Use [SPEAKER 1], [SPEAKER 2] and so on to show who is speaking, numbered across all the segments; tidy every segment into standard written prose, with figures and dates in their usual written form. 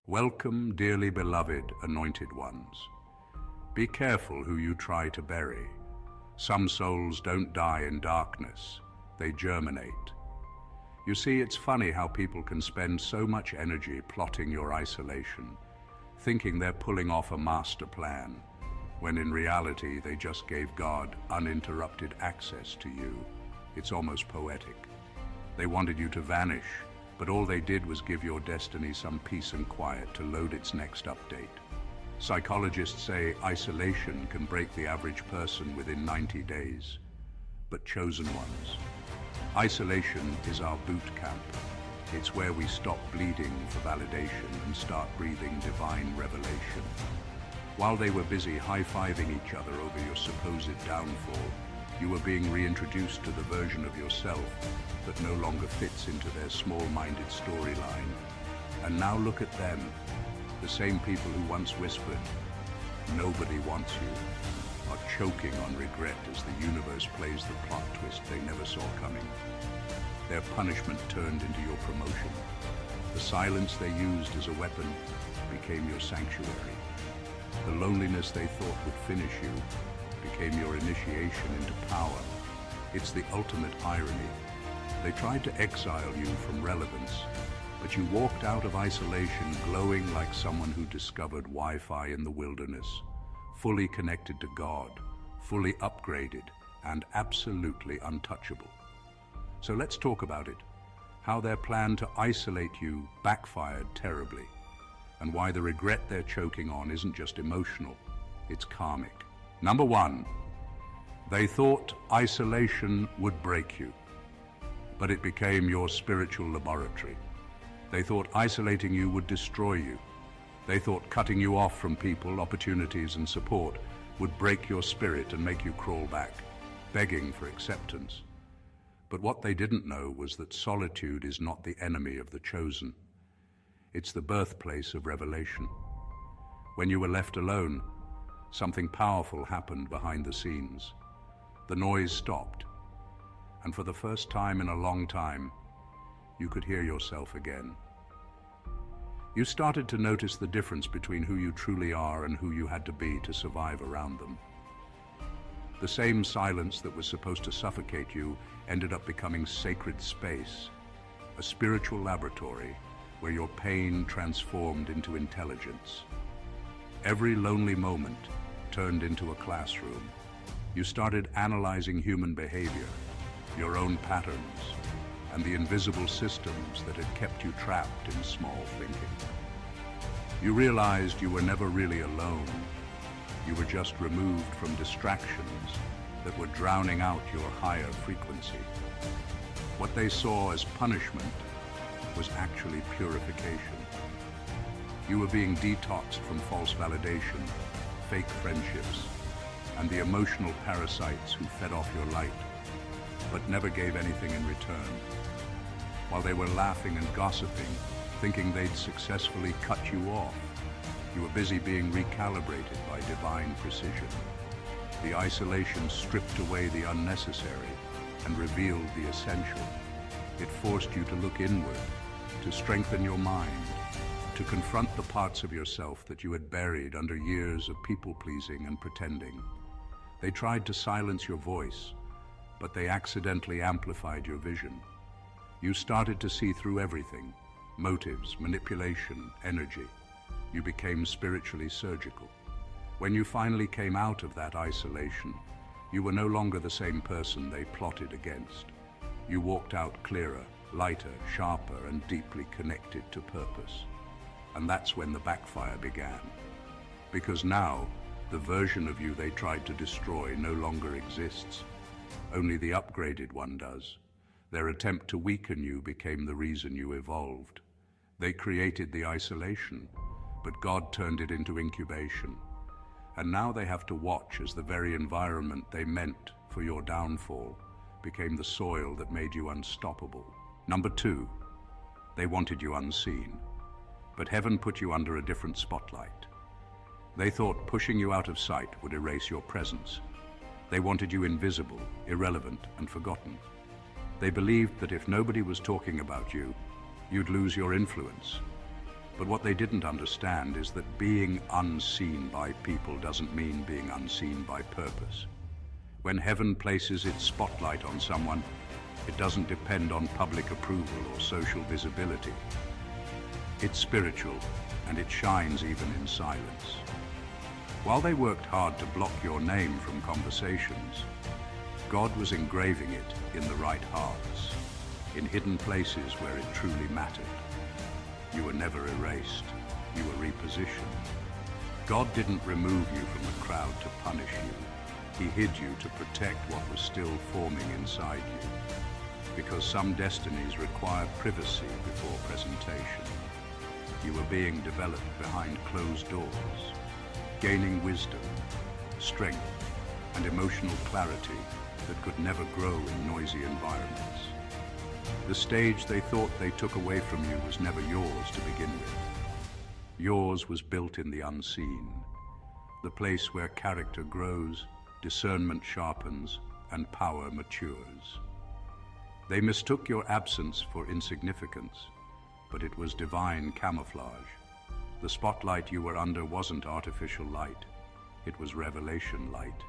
[SPEAKER 1] Welcome, dearly beloved, anointed ones. Be careful who you try to bury. Some souls don't die in darkness, they germinate. You see, it's funny how people can spend so much energy plotting your isolation, thinking they're pulling off a master plan, when in reality they just gave God uninterrupted access to you. It's almost poetic. They wanted you to vanish, but all they did was give your destiny some peace and quiet to load its next update. Psychologists say isolation can break the average person within 90 days, but chosen ones. Isolation is our boot camp. It's where we stop bleeding for validation and start breathing divine revelation. While they were busy high-fiving each other over your supposed downfall, you were being reintroduced to the version of yourself that no longer fits into their small-minded storyline. And now look at them, the same people who once whispered, "Nobody wants you," are choking on regret as the universe plays the plot twist they never saw coming. Their punishment turned into your promotion. The silence they used as a weapon became your sanctuary. The loneliness they thought would finish you became your initiation into power. It's the ultimate irony. They tried to exile you from relevance, but you walked out of isolation glowing like someone who discovered Wi-Fi in the wilderness, fully connected to God, fully upgraded, and absolutely untouchable. So let's talk about it, how their plan to isolate you backfired terribly, and why the regret they're choking on isn't just emotional, it's karmic. Number one, they thought isolation would break you, but it became your spiritual laboratory. They thought isolating you would destroy you. They thought cutting you off from people, opportunities, and support would break your spirit and make you crawl back, begging for acceptance. But what they didn't know was that solitude is not the enemy of the chosen. It's the birthplace of revelation. When you were left alone, something powerful happened behind the scenes. The noise stopped, and for the first time in a long time, you could hear yourself again. You started to notice the difference between who you truly are and who you had to be to survive around them. The same silence that was supposed to suffocate you ended up becoming sacred space, a spiritual laboratory where your pain transformed into intelligence. Every lonely moment turned into a classroom. You started analyzing human behavior, your own patterns, and the invisible systems that had kept you trapped in small thinking. You realized you were never really alone. You were just removed from distractions that were drowning out your higher frequency. What they saw as punishment was actually purification. You were being detoxed from false validation, fake friendships, and the emotional parasites who fed off your light, but never gave anything in return. While they were laughing and gossiping, thinking they'd successfully cut you off, you were busy being recalibrated by divine precision. The isolation stripped away the unnecessary and revealed the essential. It forced you to look inward, to strengthen your mind, to confront the parts of yourself that you had buried under years of people-pleasing and pretending. They tried to silence your voice, but they accidentally amplified your vision. You started to see through everything: motives, manipulation, energy. You became spiritually surgical. When you finally came out of that isolation, you were no longer the same person they plotted against. You walked out clearer, lighter, sharper, and deeply connected to purpose. And that's when the backfire began. Because now, the version of you they tried to destroy no longer exists. Only the upgraded one does. Their attempt to weaken you became the reason you evolved. They created the isolation, but God turned it into incubation. And now they have to watch as the very environment they meant for your downfall became the soil that made you unstoppable. Number two, they wanted you unseen, but heaven put you under a different spotlight. They thought pushing you out of sight would erase your presence. They wanted you invisible, irrelevant, and forgotten. They believed that if nobody was talking about you, you'd lose your influence. But what they didn't understand is that being unseen by people doesn't mean being unseen by purpose. When heaven places its spotlight on someone, it doesn't depend on public approval or social visibility. It's spiritual, and it shines even in silence. While they worked hard to block your name from conversations, God was engraving it in the right hearts, in hidden places where it truly mattered. You were never erased, you were repositioned. God didn't remove you from the crowd to punish you. He hid you to protect what was still forming inside you. Because some destinies require privacy before presentation. You were being developed behind closed doors, gaining wisdom, strength, and emotional clarity that could never grow in noisy environments. The stage they thought they took away from you was never yours to begin with. Yours was built in the unseen, the place where character grows, discernment sharpens, and power matures. They mistook your absence for insignificance, but it was divine camouflage. The spotlight you were under wasn't artificial light, it was revelation light.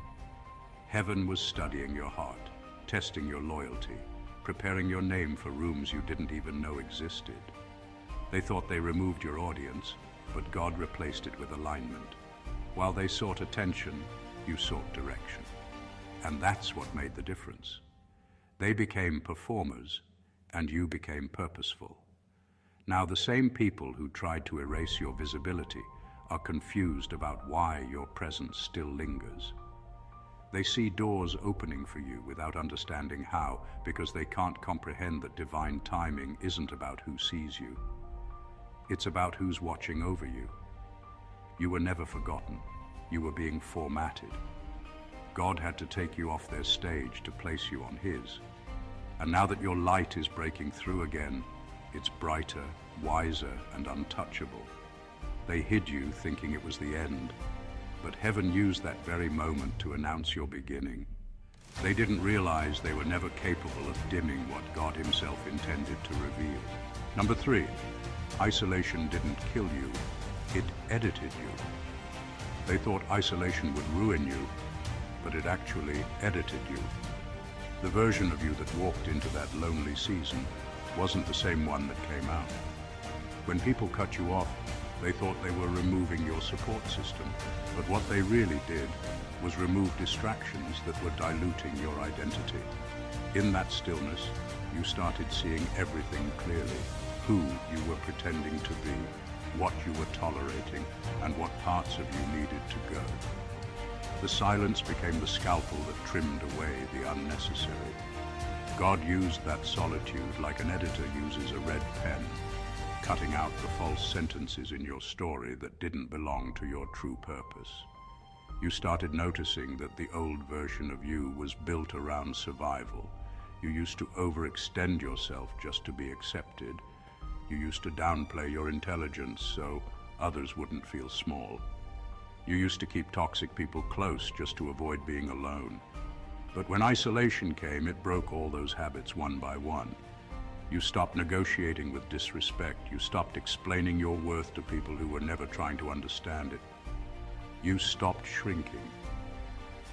[SPEAKER 1] Heaven was studying your heart, testing your loyalty, preparing your name for rooms you didn't even know existed. They thought they removed your audience, but God replaced it with alignment. While they sought attention, you sought direction. And that's what made the difference. They became performers, and you became purposeful. Now the same people who tried to erase your visibility are confused about why your presence still lingers. They see doors opening for you without understanding how, because they can't comprehend that divine timing isn't about who sees you. It's about who's watching over you. You were never forgotten. You were being formatted. God had to take you off their stage to place you on his. And now that your light is breaking through again, it's brighter, wiser, and untouchable. They hid you thinking it was the end, but heaven used that very moment to announce your beginning. They didn't realize they were never capable of dimming what God himself intended to reveal. Number 3, isolation didn't kill you, it edited you. They thought isolation would ruin you, but it actually edited you. The version of you that walked into that lonely season wasn't the same one that came out. When people cut you off, they thought they were removing your support system, but what they really did was remove distractions that were diluting your identity. In that stillness, you started seeing everything clearly, who you were pretending to be, what you were tolerating, and what parts of you needed to go. The silence became the scalpel that trimmed away the unnecessary. God used that solitude like an editor uses a red pen, cutting out the false sentences in your story that didn't belong to your true purpose. You started noticing that the old version of you was built around survival. You used to overextend yourself just to be accepted. You used to downplay your intelligence so others wouldn't feel small. You used to keep toxic people close just to avoid being alone. But when isolation came, it broke all those habits one by one. You stopped negotiating with disrespect. You stopped explaining your worth to people who were never trying to understand it. You stopped shrinking.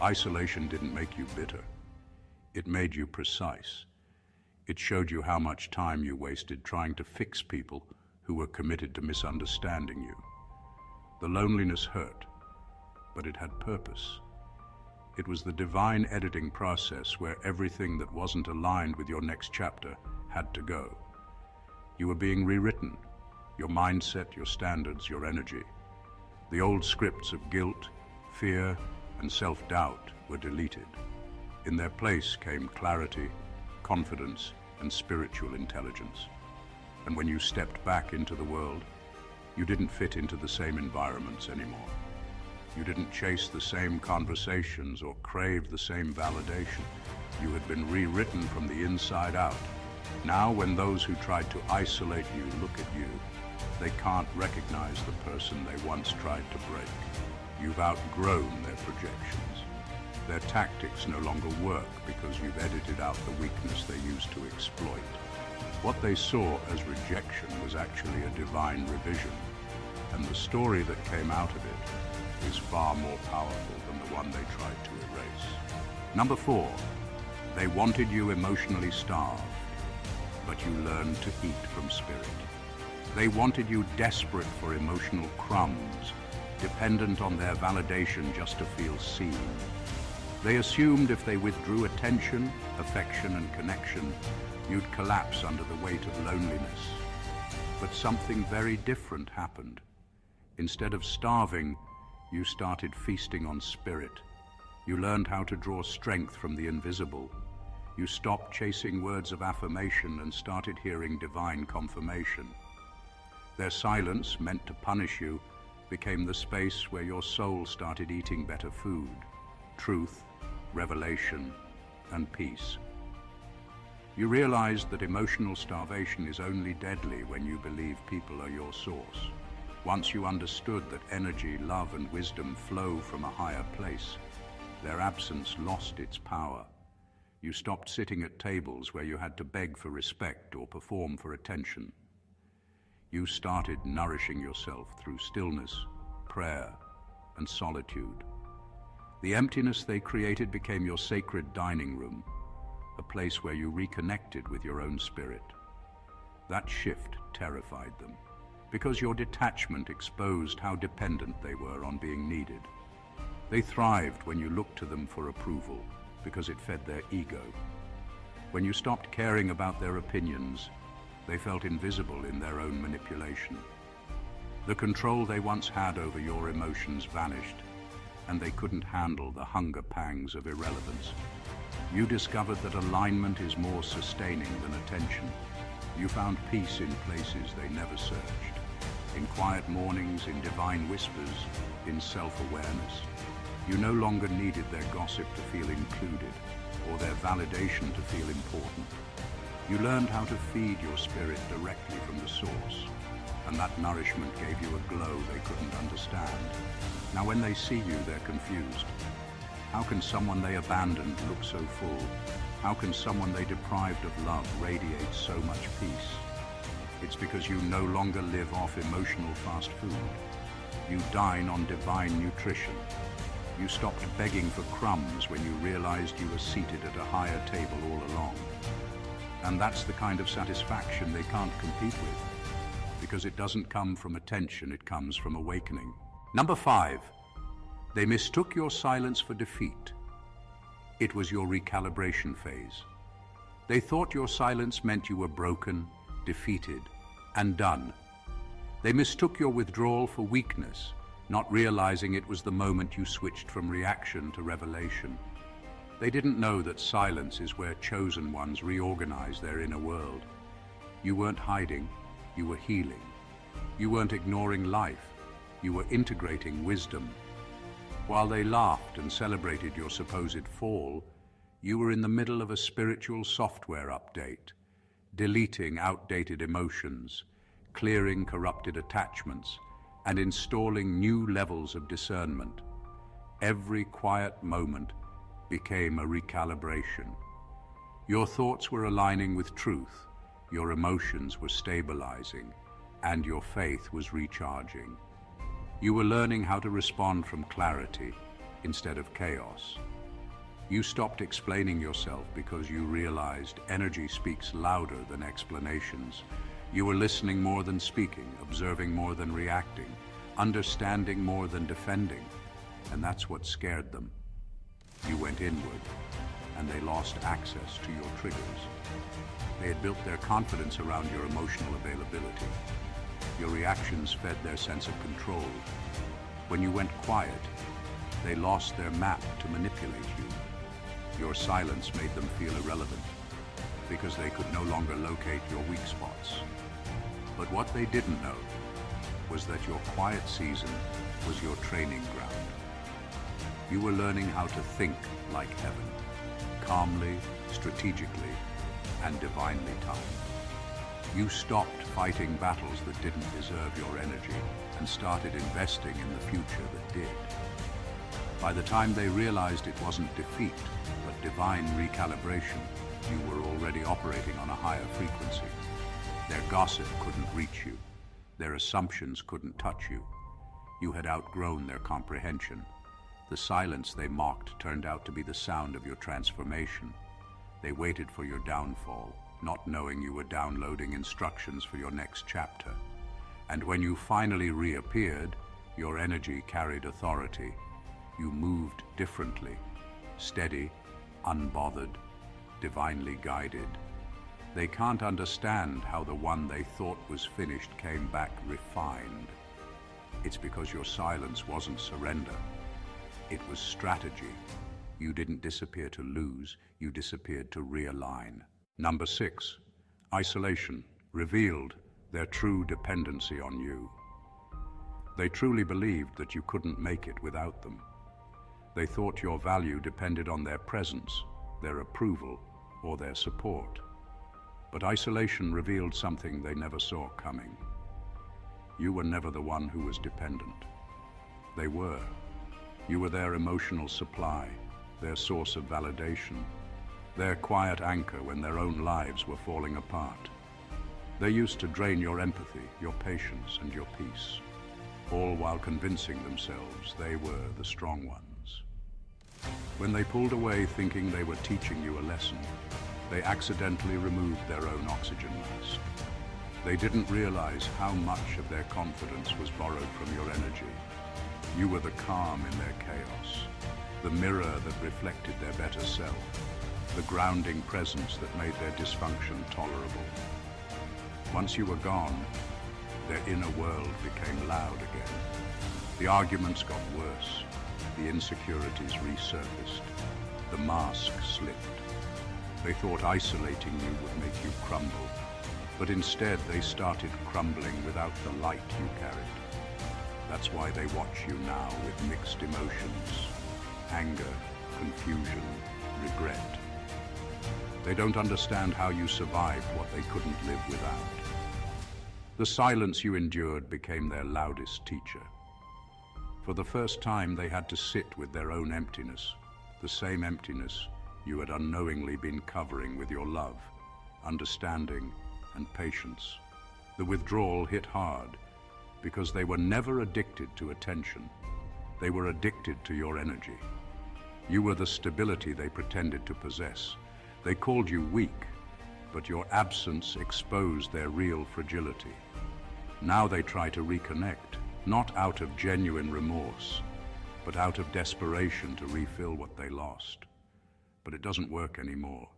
[SPEAKER 1] Isolation didn't make you bitter. It made you precise. It showed you how much time you wasted trying to fix people who were committed to misunderstanding you. The loneliness hurt, but it had purpose. It was the divine editing process where everything that wasn't aligned with your next chapter had to go. You were being rewritten, your mindset, your standards, your energy. The old scripts of guilt, fear, and self-doubt were deleted. In their place came clarity, confidence, and spiritual intelligence. And when you stepped back into the world, you didn't fit into the same environments anymore. You didn't chase the same conversations or crave the same validation. You had been rewritten from the inside out. Now, when those who tried to isolate you look at you, they can't recognize the person they once tried to break. You've outgrown their projections. Their tactics no longer work because you've edited out the weakness they used to exploit. What they saw as rejection was actually a divine revision, and the story that came out of it is far more powerful than the one they tried to erase. Number 4, they wanted you emotionally starved, but you learned to eat from spirit. They wanted you desperate for emotional crumbs, dependent on their validation just to feel seen. They assumed if they withdrew attention, affection, and connection, you'd collapse under the weight of loneliness. But something very different happened. Instead of starving, you started feasting on spirit. You learned how to draw strength from the invisible. You stopped chasing words of affirmation and started hearing divine confirmation. Their silence, meant to punish you, became the space where your soul started eating better food, truth, revelation, and peace. You realized that emotional starvation is only deadly when you believe people are your source. Once you understood that energy, love, and wisdom flow from a higher place, their absence lost its power. You stopped sitting at tables where you had to beg for respect or perform for attention. You started nourishing yourself through stillness, prayer, and solitude. The emptiness they created became your sacred dining room, a place where you reconnected with your own spirit. That shift terrified them, because your detachment exposed how dependent they were on being needed. They thrived when you looked to them for approval, because it fed their ego. When you stopped caring about their opinions, they felt invisible in their own manipulation. The control they once had over your emotions vanished, and they couldn't handle the hunger pangs of irrelevance. You discovered that alignment is more sustaining than attention. You found peace in places they never searched, in quiet mornings, in divine whispers, in self-awareness. You no longer needed their gossip to feel included, or their validation to feel important. You learned how to feed your spirit directly from the source, and that nourishment gave you a glow they couldn't understand. Now when they see you, they're confused. How can someone they abandoned look so full? How can someone they deprived of love radiate so much peace? It's because you no longer live off emotional fast food. You dine on divine nutrition. You stopped begging for crumbs when you realized you were seated at a higher table all along. And that's the kind of satisfaction they can't compete with, because it doesn't come from attention, it comes from awakening. Number 5, they mistook your silence for defeat. It was your recalibration phase. They thought your silence meant you were broken, defeated, and done. They mistook your withdrawal for weakness, not realizing it was the moment you switched from reaction to revelation. They didn't know that silence is where chosen ones reorganize their inner world. You weren't hiding, you were healing. You weren't ignoring life, you were integrating wisdom. While they laughed and celebrated your supposed fall, you were in the middle of a spiritual software update, deleting outdated emotions, clearing corrupted attachments, and installing new levels of discernment. Every quiet moment became a recalibration. Your thoughts were aligning with truth, your emotions were stabilizing, and your faith was recharging. You were learning how to respond from clarity instead of chaos. You stopped explaining yourself because you realized energy speaks louder than explanations. You were listening more than speaking, observing more than reacting, understanding more than defending, and that's what scared them. You went inward, and they lost access to your triggers. They had built their confidence around your emotional availability. Your reactions fed their sense of control. When you went quiet, they lost their map to manipulate you. Your silence made them feel irrelevant, because they could no longer locate your weak spots. But what they didn't know was that your quiet season was your training ground. You were learning how to think like heaven, calmly, strategically, and divinely timed. You stopped fighting battles that didn't deserve your energy and started investing in the future that did. By the time they realized it wasn't defeat, but divine recalibration, you were already operating on a higher frequency. Their gossip couldn't reach you. Their assumptions couldn't touch you. You had outgrown their comprehension. The silence they mocked turned out to be the sound of your transformation. They waited for your downfall, not knowing you were downloading instructions for your next chapter. And when you finally reappeared, your energy carried authority. You moved differently, steady, unbothered, divinely guided. They can't understand how the one they thought was finished came back refined. It's because your silence wasn't surrender. It was strategy. You didn't disappear to lose, you disappeared to realign. Number 6, isolation revealed their true dependency on you. They truly believed that you couldn't make it without them. They thought your value depended on their presence, their approval, or their support. But isolation revealed something they never saw coming. You were never the one who was dependent. They were. You were their emotional supply, their source of validation, their quiet anchor when their own lives were falling apart. They used to drain your empathy, your patience, and your peace, all while convincing themselves they were the strong ones. When they pulled away thinking they were teaching you a lesson, they accidentally removed their own oxygen mask. They didn't realize how much of their confidence was borrowed from your energy. You were the calm in their chaos, the mirror that reflected their better self, the grounding presence that made their dysfunction tolerable. Once you were gone, their inner world became loud again. The arguments got worse, the insecurities resurfaced, the mask slipped. They thought isolating you would make you crumble, but instead they started crumbling without the light you carried. That's why they watch you now with mixed emotions, anger, confusion, regret. They don't understand how you survived what they couldn't live without. The silence you endured became their loudest teacher. For the first time, they had to sit with their own emptiness, the same emptiness you had unknowingly been covering with your love, understanding, and patience. The withdrawal hit hard because they were never addicted to attention. They were addicted to your energy. You were the stability they pretended to possess. They called you weak, but your absence exposed their real fragility. Now they try to reconnect, not out of genuine remorse, but out of desperation to refill what they lost. But it doesn't work anymore,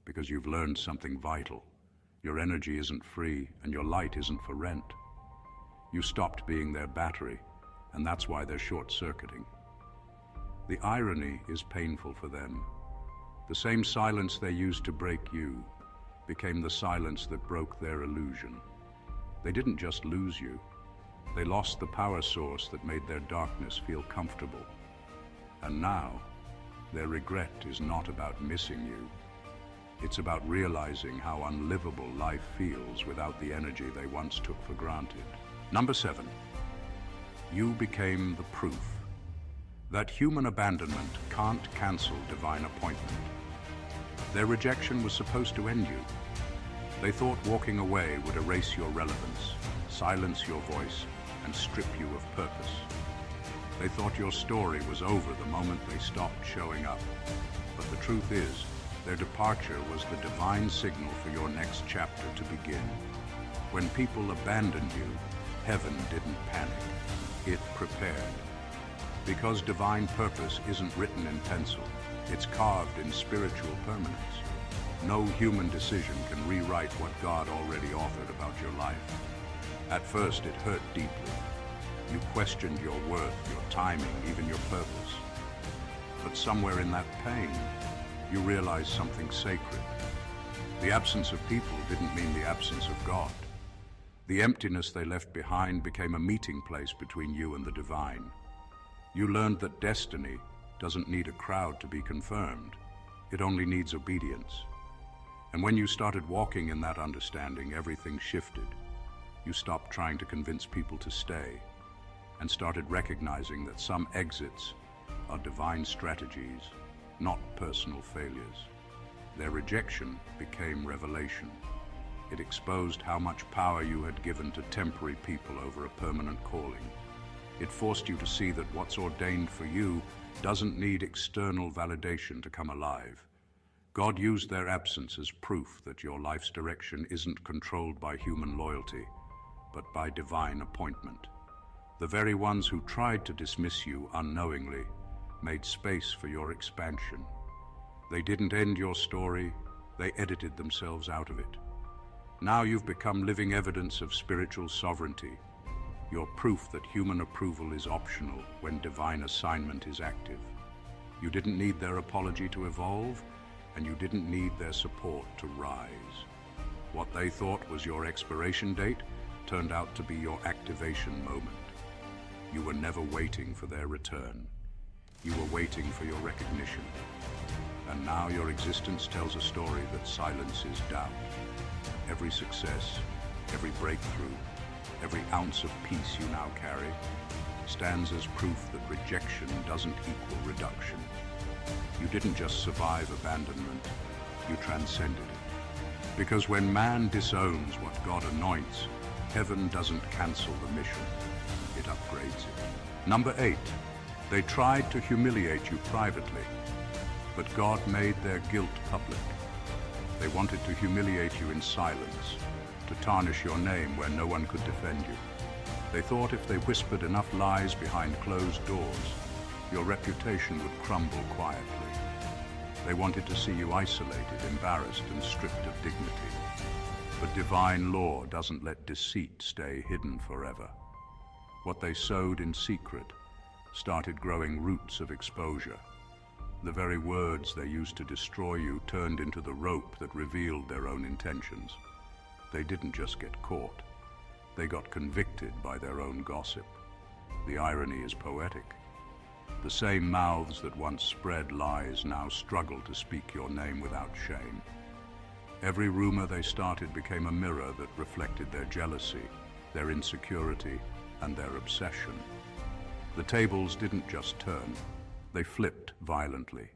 [SPEAKER 1] because you've learned something vital. Your energy isn't free, and your light isn't for rent. You stopped being their battery, and that's why they're short-circuiting. The irony is painful for them. The same silence they used to break you became the silence that broke their illusion. They didn't just lose you. They lost the power source that made their darkness feel comfortable. And now, their regret is not about missing you. It's about realizing how unlivable life feels without the energy they once took for granted. Number 7, you became the proof that human abandonment can't cancel divine appointment. Their rejection was supposed to end you. They thought walking away would erase your relevance, silence your voice, and strip you of purpose. They thought your story was over the moment they stopped showing up. But the truth is, their departure was the divine signal for your next chapter to begin. When people abandoned you, heaven didn't panic. It prepared. Because divine purpose isn't written in pencil, it's carved in spiritual permanence. No human decision can rewrite what God already authored about your life. At first, it hurt deeply. You questioned your worth, your timing, even your purpose. But somewhere in that pain, you realized something sacred. The absence of people didn't mean the absence of God. The emptiness they left behind became a meeting place between you and the divine. You learned that destiny doesn't need a crowd to be confirmed. It only needs obedience. And when you started walking in that understanding, everything shifted. You stopped trying to convince people to stay and started recognizing that some exits are divine strategies, not personal failures. Their rejection became revelation. It exposed how much power you had given to temporary people over a permanent calling. It forced you to see that what's ordained for you doesn't need external validation to come alive. God used their absence as proof that your life's direction isn't controlled by human loyalty, but by divine appointment. The very ones who tried to dismiss you unknowingly made space for your expansion. They didn't end your story, they edited themselves out of it. Now you've become living evidence of spiritual sovereignty. You're proof that human approval is optional when divine assignment is active. You didn't need their apology to evolve, and you didn't need their support to rise. What they thought was your expiration date turned out to be your activation moment. You were never waiting for their return. You were waiting for your recognition. And now your existence tells a story that silences doubt. Every success, every breakthrough, every ounce of peace you now carry stands as proof that rejection doesn't equal reduction. You didn't just survive abandonment, you transcended it. Because when man disowns what God anoints, heaven doesn't cancel the mission, it upgrades it. Number 8, they tried to humiliate you privately, but God made their guilt public. They wanted to humiliate you in silence, to tarnish your name where no one could defend you. They thought if they whispered enough lies behind closed doors, your reputation would crumble quietly. They wanted to see you isolated, embarrassed, and stripped of dignity. But divine law doesn't let deceit stay hidden forever. What they sowed in secret started growing roots of exposure. The very words they used to destroy you turned into the rope that revealed their own intentions. They didn't just get caught. They got convicted by their own gossip. The irony is poetic. The same mouths that once spread lies now struggle to speak your name without shame. Every rumor they started became a mirror that reflected their jealousy, their insecurity, and their obsession. The tables didn't just turn, they flipped violently.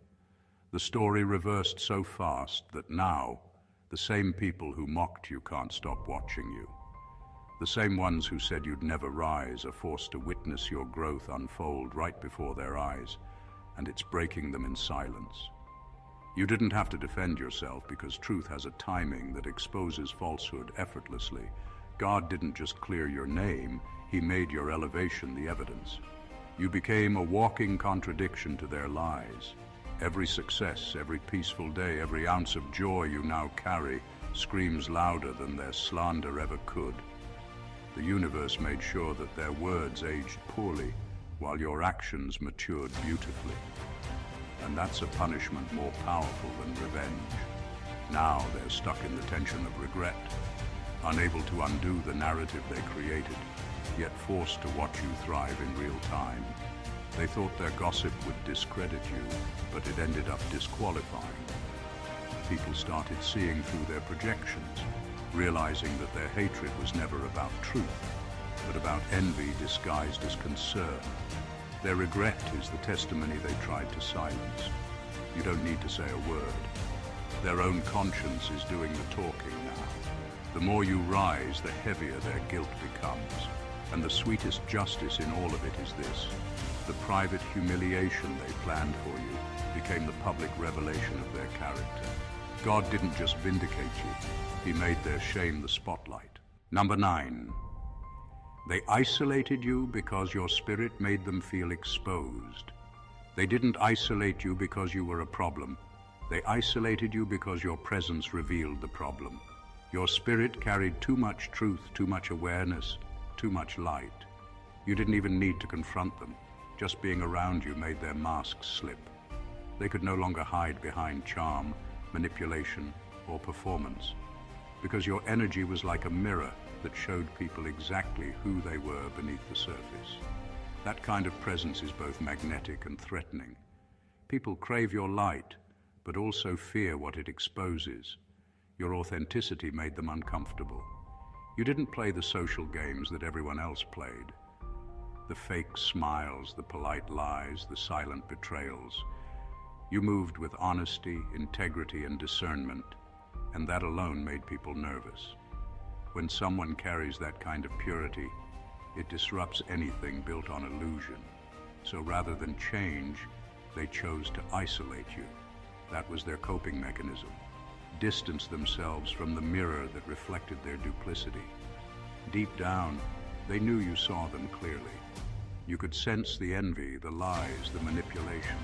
[SPEAKER 1] The story reversed so fast that now, the same people who mocked you can't stop watching you. The same ones who said you'd never rise are forced to witness your growth unfold right before their eyes, and it's breaking them in silence. You didn't have to defend yourself because truth has a timing that exposes falsehood effortlessly. God didn't just clear your name, He made your elevation the evidence. You became a walking contradiction to their lies. Every success, every peaceful day, every ounce of joy you now carry screams louder than their slander ever could. The universe made sure that their words aged poorly while your actions matured beautifully. And that's a punishment more powerful than revenge. Now they're stuck in the tension of regret, unable to undo the narrative they created, yet forced to watch you thrive in real time. They thought their gossip would discredit you, but it ended up disqualifying. People started seeing through their projections, realizing that their hatred was never about truth, but about envy disguised as concern. Their regret is the testimony they tried to silence. You don't need to say a word. Their own conscience is doing the talking now. The more you rise, the heavier their guilt becomes. And the sweetest justice in all of it is this: the private humiliation they planned for you became the public revelation of their character. God didn't just vindicate you, He made their shame the spotlight. Number 9. They isolated you because your spirit made them feel exposed. They didn't isolate you because you were a problem. They isolated you because your presence revealed the problem. Your spirit carried too much truth, too much awareness, too much light. You didn't even need to confront them. Just being around you made their masks slip. They could no longer hide behind charm, manipulation, or performance, because your energy was like a mirror that showed people exactly who they were beneath the surface. That kind of presence is both magnetic and threatening. People crave your light, but also fear what it exposes. Your authenticity made them uncomfortable. You didn't play the social games that everyone else played. The fake smiles, the polite lies, the silent betrayals. You moved with honesty, integrity, and discernment, and that alone made people nervous. When someone carries that kind of purity, it disrupts anything built on illusion. So rather than change, they chose to isolate you. That was their coping mechanism. Distance themselves from the mirror that reflected their duplicity. Deep down, they knew you saw them clearly. You could sense the envy, the lies, the manipulation,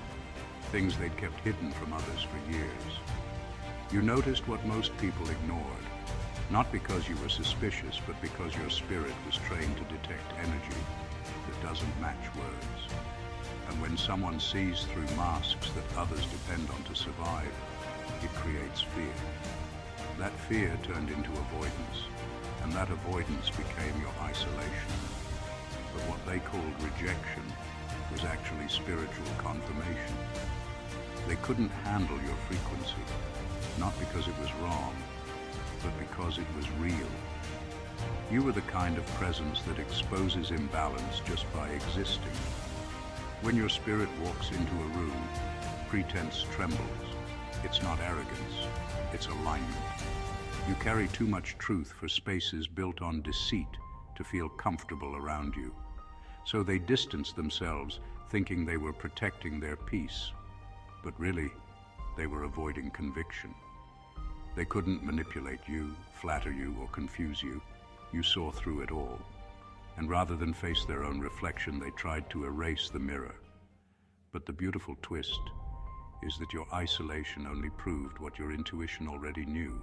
[SPEAKER 1] things they'd kept hidden from others for years. You noticed what most people ignored, not because you were suspicious, but because your spirit was trained to detect energy that doesn't match words. And when someone sees through masks that others depend on to survive, it creates fear. That fear turned into avoidance, and that avoidance became your isolation. But what they called rejection was actually spiritual confirmation. They couldn't handle your frequency, not because it was wrong, but because it was real. You were the kind of presence that exposes imbalance just by existing. When your spirit walks into a room, pretense trembles. It's not arrogance, it's alignment. You carry too much truth for spaces built on deceit to feel comfortable around you. So they distanced themselves, thinking they were protecting their peace. But really, they were avoiding conviction. They couldn't manipulate you, flatter you, or confuse you. You saw through it all. And rather than face their own reflection, they tried to erase the mirror. But the beautiful twist is that your isolation only proved what your intuition already knew.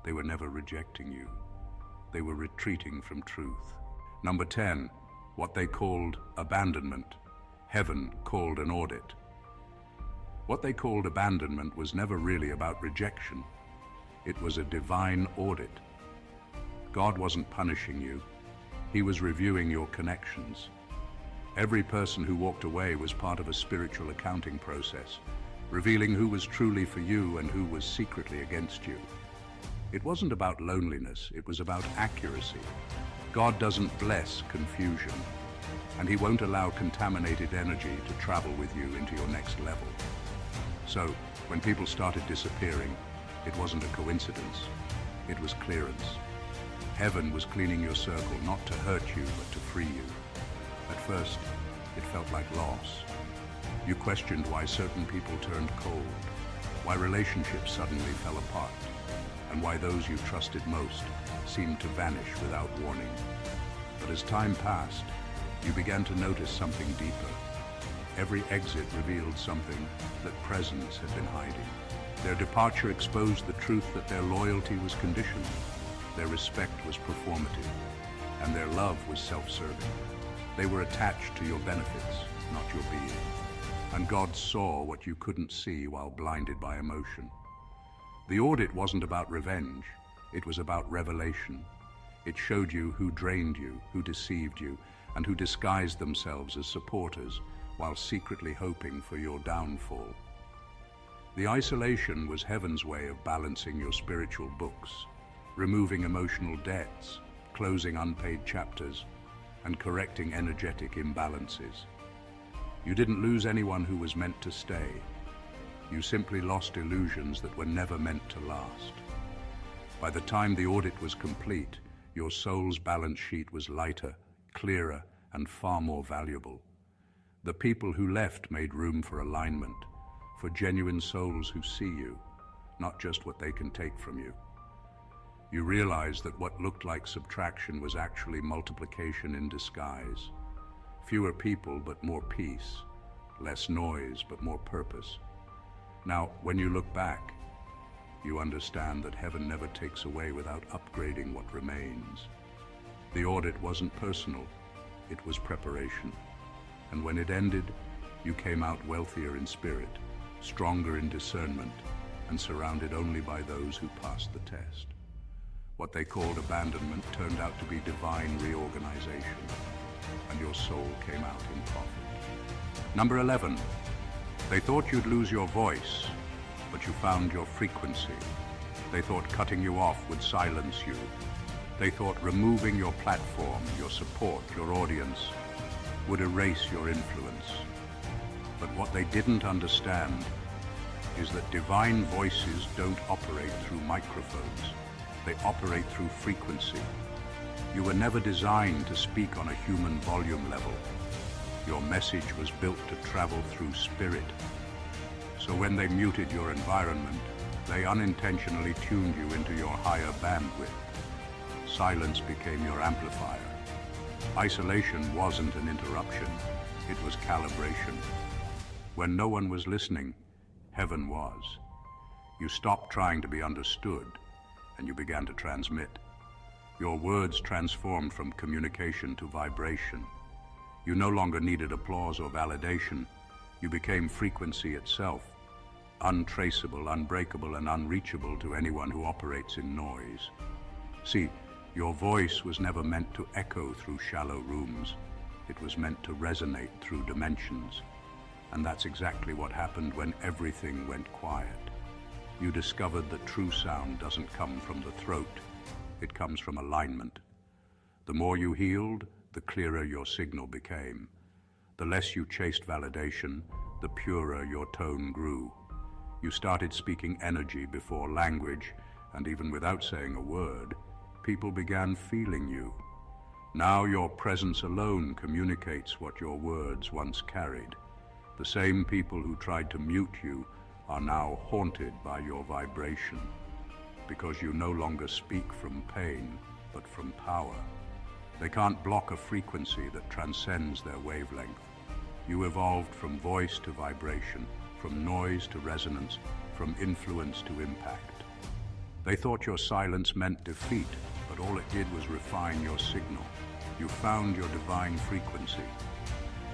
[SPEAKER 1] They were never rejecting you. They were retreating from truth. Number 10, what they called abandonment. Heaven called an audit. What they called abandonment was never really about rejection. It was a divine audit. God wasn't punishing you. He was reviewing your connections. Every person who walked away was part of a spiritual accounting process, revealing who was truly for you and who was secretly against you. It wasn't about loneliness, it was about accuracy. God doesn't bless confusion, and He won't allow contaminated energy to travel with you into your next level. So, when people started disappearing, it wasn't a coincidence, it was clearance. Heaven was cleaning your circle, not to hurt you, but to free you. At first, it felt like loss. You questioned why certain people turned cold, why relationships suddenly fell apart, and why those you trusted most seemed to vanish without warning. But as time passed, you began to notice something deeper. Every exit revealed something that presence had been hiding. Their departure exposed the truth that their loyalty was conditional, their respect was performative, and their love was self-serving. They were attached to your benefits, not your being. And God saw what you couldn't see while blinded by emotion. The audit wasn't about revenge, it was about revelation. It showed you who drained you, who deceived you, and who disguised themselves as supporters while secretly hoping for your downfall. The isolation was heaven's way of balancing your spiritual books, removing emotional debts, closing unpaid chapters, and correcting energetic imbalances. You didn't lose anyone who was meant to stay. You simply lost illusions that were never meant to last. By the time the audit was complete, your soul's balance sheet was lighter, clearer, and far more valuable. The people who left made room for alignment, for genuine souls who see you, not just what they can take from you. You realized that what looked like subtraction was actually multiplication in disguise. Fewer people, but more peace. Less noise, but more purpose. Now, when you look back, you understand that heaven never takes away without upgrading what remains. The audit wasn't personal, it was preparation. And when it ended, you came out wealthier in spirit, stronger in discernment, and surrounded only by those who passed the test. What they called abandonment turned out to be divine reorganization, and your soul came out in profit. Number 11, they thought you'd lose your voice, but you found your frequency. They thought cutting you off would silence you. They thought removing your platform, your support, your audience would erase your influence. But what they didn't understand is that divine voices don't operate through microphones. They operate through frequency. You were never designed to speak on a human volume level. Your message was built to travel through spirit. So when they muted your environment, they unintentionally tuned you into your higher bandwidth. Silence became your amplifier. Isolation wasn't an interruption, it was calibration. When no one was listening, heaven was. You stopped trying to be understood, and you began to transmit. Your words transformed from communication to vibration. You no longer needed applause or validation. You became frequency itself, untraceable, unbreakable, and unreachable to anyone who operates in noise. See, your voice was never meant to echo through shallow rooms. It was meant to resonate through dimensions. And that's exactly what happened when everything went quiet. You discovered that true sound doesn't come from the throat. It comes from alignment. The more you healed, the clearer your signal became. The less you chased validation, the purer your tone grew. You started speaking energy before language, and even without saying a word, people began feeling you. Now your presence alone communicates what your words once carried. The same people who tried to mute you are now haunted by your vibration, because you no longer speak from pain, but from power. They can't block a frequency that transcends their wavelength. You evolved from voice to vibration, from noise to resonance, from influence to impact. They thought your silence meant defeat, but all it did was refine your signal. You found your divine frequency,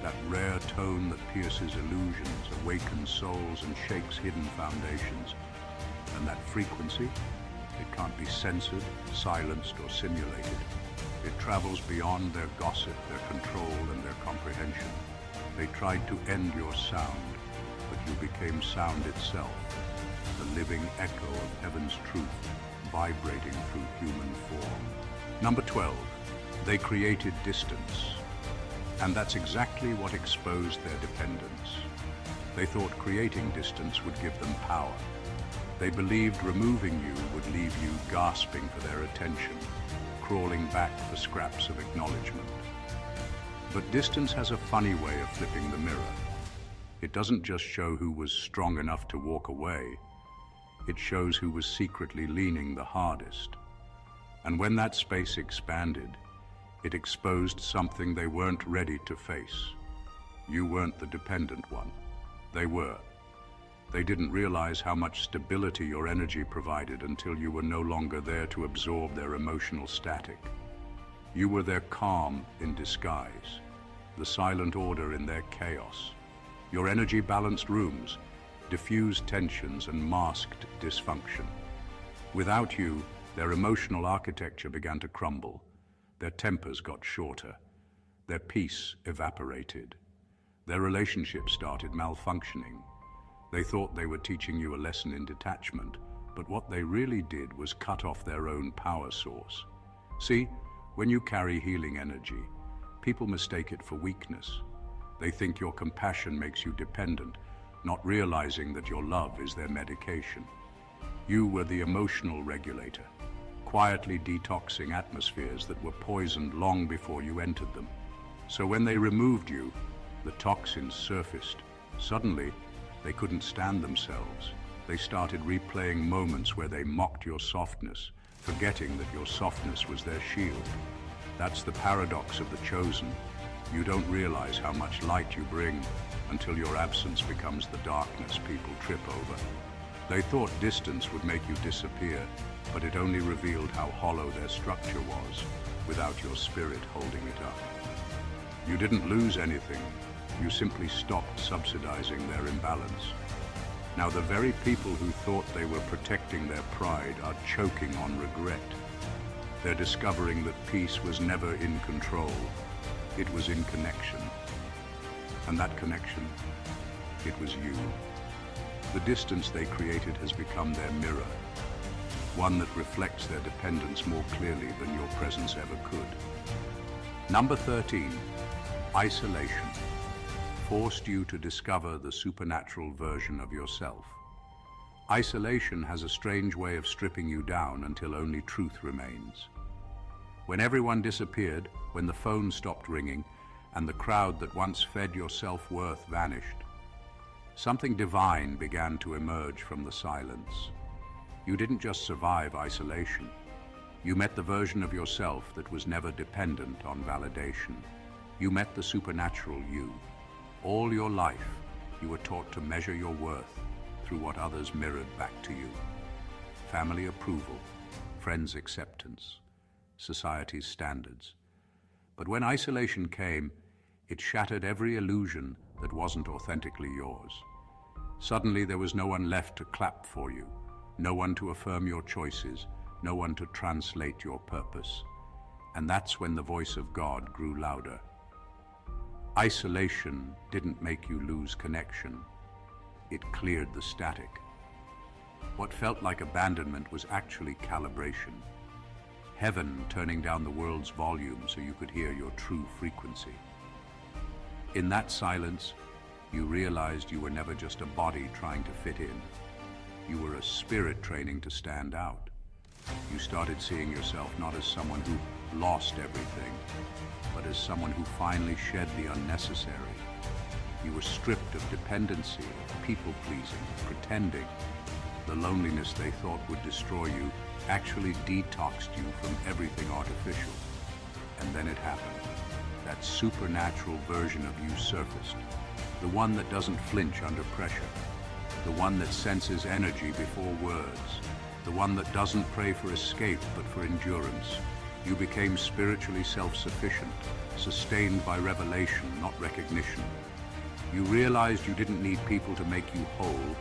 [SPEAKER 1] that rare tone that pierces illusions, awakens souls, and shakes hidden foundations. And that frequency, it can't be censored, silenced, or simulated. It travels beyond their gossip, their control, and their comprehension. They tried to end your sound, but you became sound itself, the living echo of heaven's truth, vibrating through human form. Number 12, they created distance. And that's exactly what exposed their dependence. They thought creating distance would give them power. They believed removing you would leave you gasping for their attention, crawling back for scraps of acknowledgement. But distance has a funny way of flipping the mirror. It doesn't just show who was strong enough to walk away. It shows who was secretly leaning the hardest. And when that space expanded, it exposed something they weren't ready to face. You weren't the dependent one. They were. They didn't realize how much stability your energy provided until you were no longer there to absorb their emotional static. You were their calm in disguise, the silent order in their chaos. Your energy balanced rooms, diffused tensions, and masked dysfunction. Without you, their emotional architecture began to crumble. Their tempers got shorter. Their peace evaporated. Their relationships started malfunctioning. They thought they were teaching you a lesson in detachment, but what they really did was cut off their own power source. See, when you carry healing energy, people mistake it for weakness. They think your compassion makes you dependent, not realizing that your love is their medication. You were the emotional regulator, quietly detoxing atmospheres that were poisoned long before you entered them. So when they removed you, the toxins surfaced. Suddenly, they couldn't stand themselves. They started replaying moments where they mocked your softness, forgetting that your softness was their shield. That's the paradox of the chosen. You don't realize how much light you bring until your absence becomes the darkness people trip over. They thought distance would make you disappear, but it only revealed how hollow their structure was without your spirit holding it up. You didn't lose anything. You simply stopped subsidizing their imbalance. Now the very people who thought they were protecting their pride are choking on regret. They're discovering that peace was never in control. It was in connection. And that connection, it was you. The distance they created has become their mirror, one that reflects their dependence more clearly than your presence ever could. Number 13, isolation, forced you to discover the supernatural version of yourself. Isolation has a strange way of stripping you down until only truth remains. When everyone disappeared, when the phone stopped ringing, and the crowd that once fed your self-worth vanished, something divine began to emerge from the silence. You didn't just survive isolation. You met the version of yourself that was never dependent on validation. You met the supernatural you. All your life, you were taught to measure your worth through what others mirrored back to you. Family approval, friends' acceptance, society's standards. But when isolation came, it shattered every illusion that wasn't authentically yours. Suddenly there was no one left to clap for you, no one to affirm your choices, no one to translate your purpose. And that's when the voice of God grew louder. Isolation didn't make you lose connection. It cleared the static. What felt like abandonment was actually calibration. Heaven turning down the world's volume so you could hear your true frequency. In that silence, you realized you were never just a body trying to fit in. You were a spirit training to stand out. You started seeing yourself not as someone who lost everything, but as someone who finally shed the unnecessary. You were stripped of dependency, of people-pleasing, pretending. The loneliness they thought would destroy you actually detoxed you from everything artificial. And then it happened. That supernatural version of you surfaced. The one that doesn't flinch under pressure. The one that senses energy before words. The one that doesn't pray for escape but for endurance. You became spiritually self-sufficient, sustained by revelation, not recognition. You realized you didn't need people to make you whole.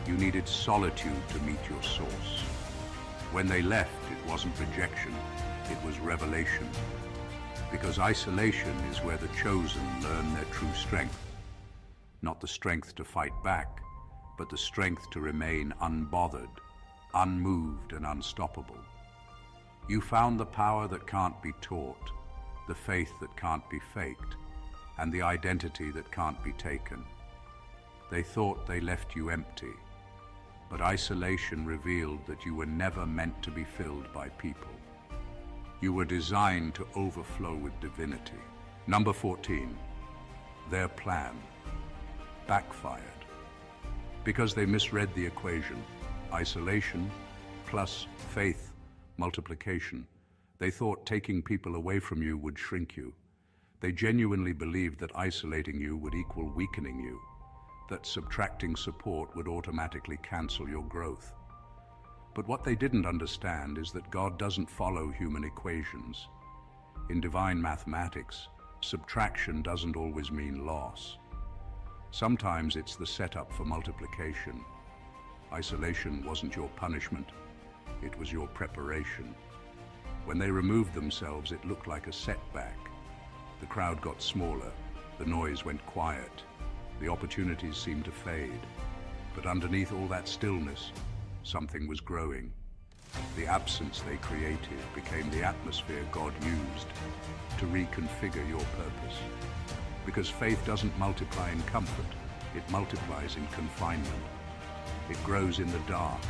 [SPEAKER 1] You needed solitude to meet your source. When they left, it wasn't rejection, it was revelation. Because isolation is where the chosen learn their true strength. Not the strength to fight back, but the strength to remain unbothered, unmoved and unstoppable. You found the power that can't be taught, the faith that can't be faked, and the identity that can't be taken. They thought they left you empty, but isolation revealed that you were never meant to be filled by people. You were designed to overflow with divinity. Number 14, their plan backfired. Because they misread the equation, isolation plus faith multiplication. They thought taking people away from you would shrink you. They genuinely believed that isolating you would equal weakening you, that subtracting support would automatically cancel your growth. But what they didn't understand is that God doesn't follow human equations. In divine mathematics, subtraction doesn't always mean loss. Sometimes it's the setup for multiplication. Isolation wasn't your punishment, it was your preparation. When they removed themselves, it looked like a setback. The crowd got smaller, the noise went quiet, the opportunities seemed to fade. But underneath all that stillness, something was growing. The absence they created became the atmosphere God used to reconfigure your purpose. Because faith doesn't multiply in comfort, it multiplies in confinement. It grows in the dark,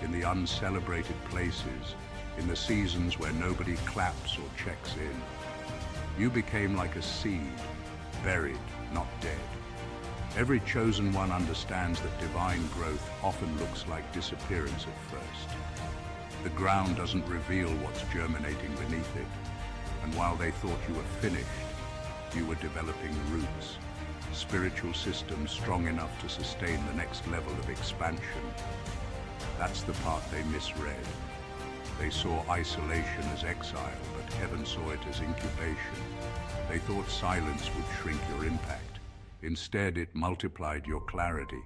[SPEAKER 1] in the uncelebrated places, in the seasons where nobody claps or checks in. You became like a seed, buried, not dead. Every chosen one understands that divine growth often looks like disappearance at first. The ground doesn't reveal what's germinating beneath it, and while they thought you were finished, you were developing roots, spiritual systems strong enough to sustain the next level of expansion. That's the part they misread. They saw isolation as exile, but heaven saw it as incubation. They thought silence would shrink your impact. Instead, it multiplied your clarity.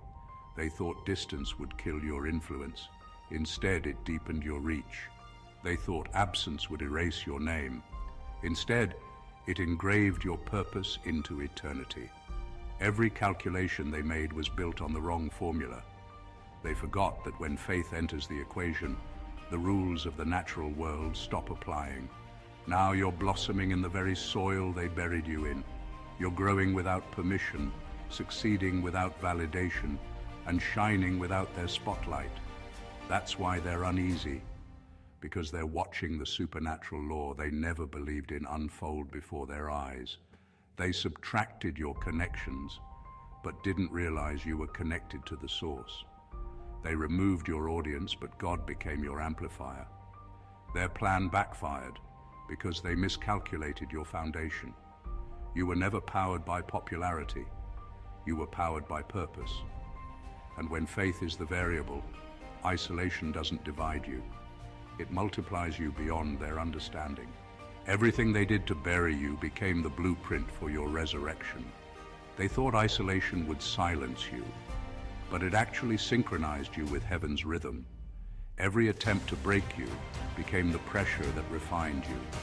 [SPEAKER 1] They thought distance would kill your influence. Instead, it deepened your reach. They thought absence would erase your name. Instead, it engraved your purpose into eternity. Every calculation they made was built on the wrong formula. They forgot that when faith enters the equation, the rules of the natural world stop applying. Now you're blossoming in the very soil they buried you in. You're growing without permission, succeeding without validation, and shining without their spotlight. That's why they're uneasy, because they're watching the supernatural law they never believed in unfold before their eyes. They subtracted your connections, but didn't realize you were connected to the source. They removed your audience, but God became your amplifier. Their plan backfired because they miscalculated your foundation. You were never powered by popularity. You were powered by purpose. And when faith is the variable, isolation doesn't divide you. It multiplies you beyond their understanding. Everything they did to bury you became the blueprint for your resurrection. They thought isolation would silence you, but it actually synchronized you with heaven's rhythm. Every attempt to break you became the pressure that refined you.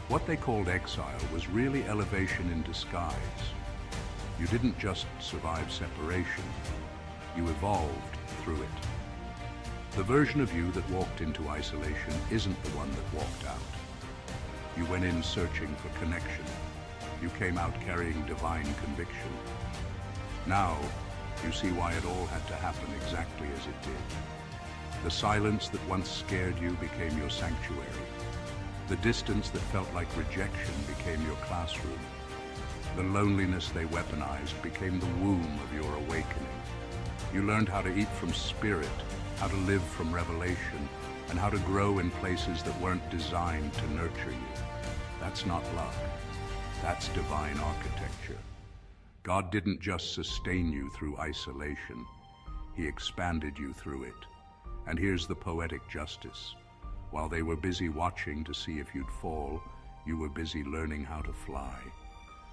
[SPEAKER 1] What they called exile was really elevation in disguise. You didn't just survive separation, you evolved through it. The version of you that walked into isolation isn't the one that walked out. You went in searching for connection. You came out carrying divine conviction. Now, you see why it all had to happen exactly as it did. The silence that once scared you became your sanctuary. The distance that felt like rejection became your classroom. The loneliness they weaponized became the womb of your awakening. You learned how to eat from spirit, how to live from revelation, and how to grow in places that weren't designed to nurture you. That's not luck. That's divine architecture. God didn't just sustain you through isolation. He expanded you through it. And here's the poetic justice. While they were busy watching to see if you'd fall, you were busy learning how to fly.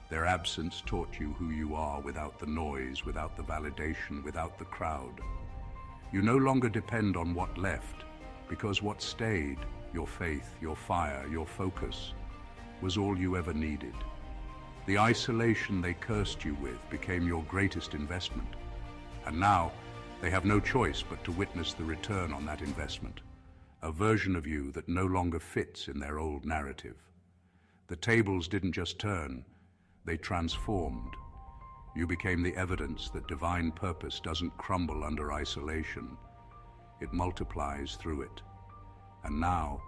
[SPEAKER 1] Their absence taught you who you are without the noise, without the validation, without the crowd. You no longer depend on what left, because what stayed, your faith, your fire, your focus, was all you ever needed. The isolation they cursed you with became your greatest investment. And now, they have no choice but to witness the return on that investment, a version of you that no longer fits in their old narrative. The tables didn't just turn, they transformed. You became the evidence that divine purpose doesn't crumble under isolation. It multiplies through it. And now,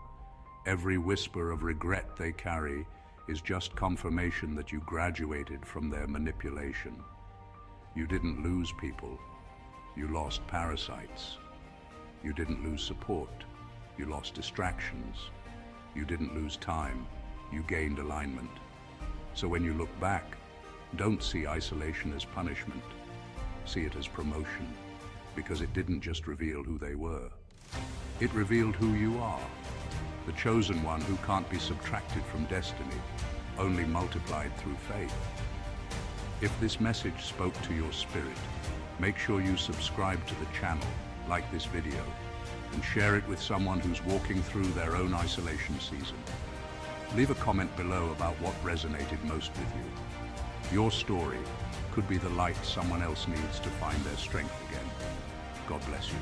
[SPEAKER 1] every whisper of regret they carry is just confirmation that you graduated from their manipulation. You didn't lose people. You lost parasites. You didn't lose support. You lost distractions. You didn't lose time. You gained alignment. So when you look back, don't see isolation as punishment. See it as promotion, because it didn't just reveal who they were. It revealed who you are, the chosen one who can't be subtracted from destiny, only multiplied through faith. If this message spoke to your spirit, make sure you subscribe to the channel, like this video, and share it with someone who's walking through their own isolation season. Leave a comment below about what resonated most with you. Your story could be the light someone else needs to find their strength again. God bless you.